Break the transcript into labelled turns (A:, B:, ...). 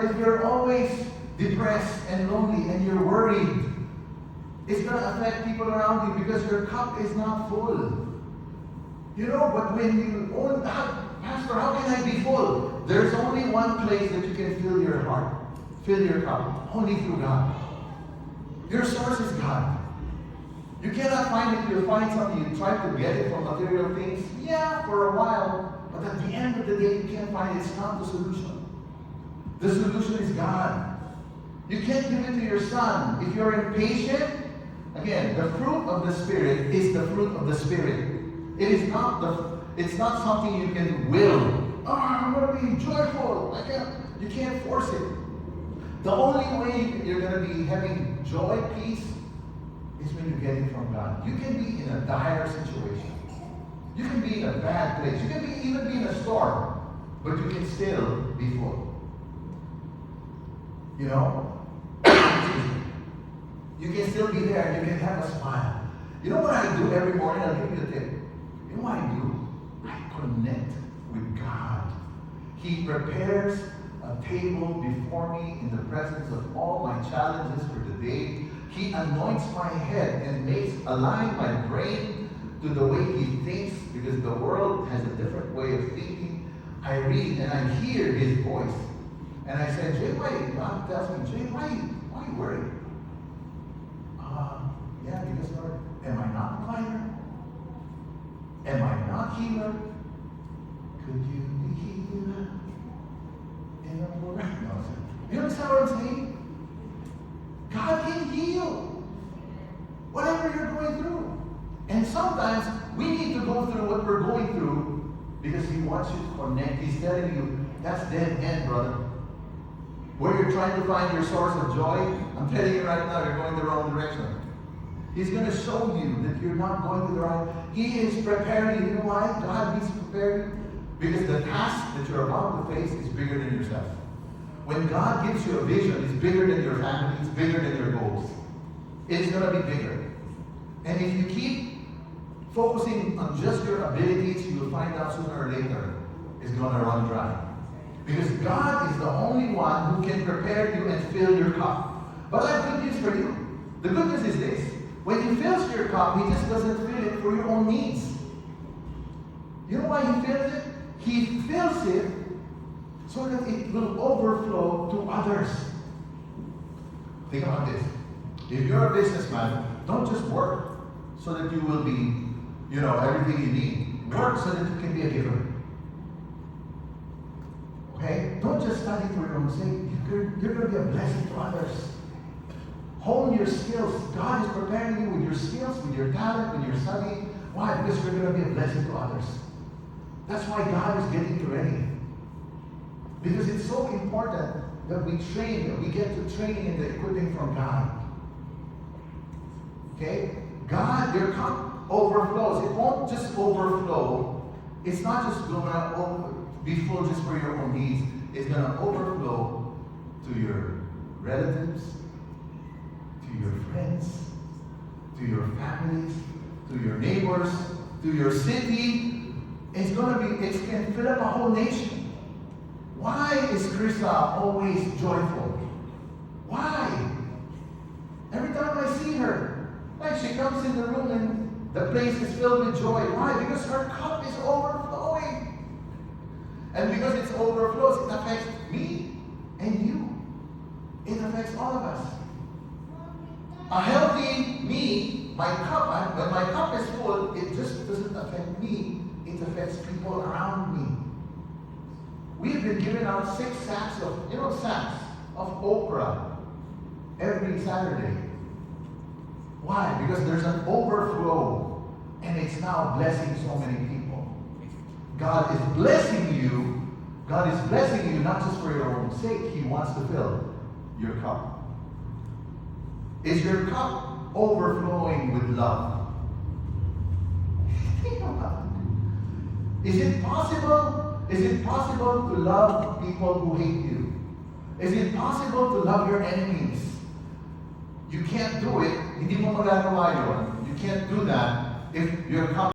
A: if you're always depressed and lonely and you're worried, it's going to affect people around you because your cup is not full. You know, but when you, Pastor, how can I be full? There's only one place that you can fill your heart, fill your cup, only through God. Your source is God. You cannot find it. You'll find something. You try to get it from material things. Yeah, for a while. But at the end of the day, you can't find it. It's not the solution. The solution is God. You can't give it to your son. If you're impatient, again, the fruit of the Spirit is the fruit of the Spirit. It's not something you can will. Oh, I'm going to be joyful. You can't force it. The only way you're going to be having joy, peace, is when you get it from God. You can be in a dire situation. You can be in a bad place. You can even be in a storm, but you can still be full. You know? You can still be there and you can have a smile. You know what I do every morning? I'll give you a tip. You know what I do? I connect with God. He prepares a table before me in the presence of all my challenges for the day. He anoints my head and align my brain to the way He thinks, because the world has a different way of thinking. I read and I hear His voice. And I said, Jay, God tells me, Jay, why are you worried? Yeah, because Lord, am I not provider? Am I not healer? Could you be healer in a word? No, you understand what I'm saying? God can heal whatever you're going through. And sometimes we need to go through what we're going through because He wants you to connect. He's telling you, that's dead end, brother. Where you're trying to find your source of joy, I'm telling you right now, you're going the wrong direction. He's going to show you that you're not going to the right. He is preparing you. You know why God needs to prepare you? Because the task that you're about to face is bigger than yourself. When God gives you a vision, it's bigger than your family, it's bigger than your goals. It's going to be bigger. And if you keep focusing on just your abilities, you will find out sooner or later it's going to run dry. Because God is the only one who can prepare you and fill your cup. But I have good news for you. The good news is this. When He fills your cup, He just doesn't fill it for your own needs. You know why He fills it? He fills it so that it will overflow to others. Think about this. If you're a businessman, don't just work so that you will be, everything you need. Work so that you can be a giver. Okay? Don't just study for your own sake. You're going to be a blessing to others. Hone your skills. God is preparing you with your skills, with your talent, with your study. Why? Because you're going to be a blessing to others. That's why God is getting you ready. Because it's so important that we train, that we get to training and the equipping from God. Okay? God, your cup overflows. It won't just overflow. It's not just going to be full just for your own needs. It's going to overflow to your relatives, to your friends, to your families, to your neighbors, to your city. It can fill up a whole nation. Why is Krista always joyful? Why? Every time I see her, like she comes in the room and the place is filled with joy. Why? Because her cup is overflowing. And because it overflows, it affects me and you. It affects all of us. A healthy me, my cup, when my cup is full, it just doesn't affect me. It affects people around me. We've been giving out 6 sacks of okra every Saturday. Why? Because there's an overflow and it's now blessing so many people. God is blessing you. God is blessing you not just for your own sake. He wants to fill your cup. Is your cup overflowing with love? Think about it. Is it possible to love people who hate you? Is it possible to love your enemies? You can't do it. Hindi mo magagawa yun. You can't do that if your cup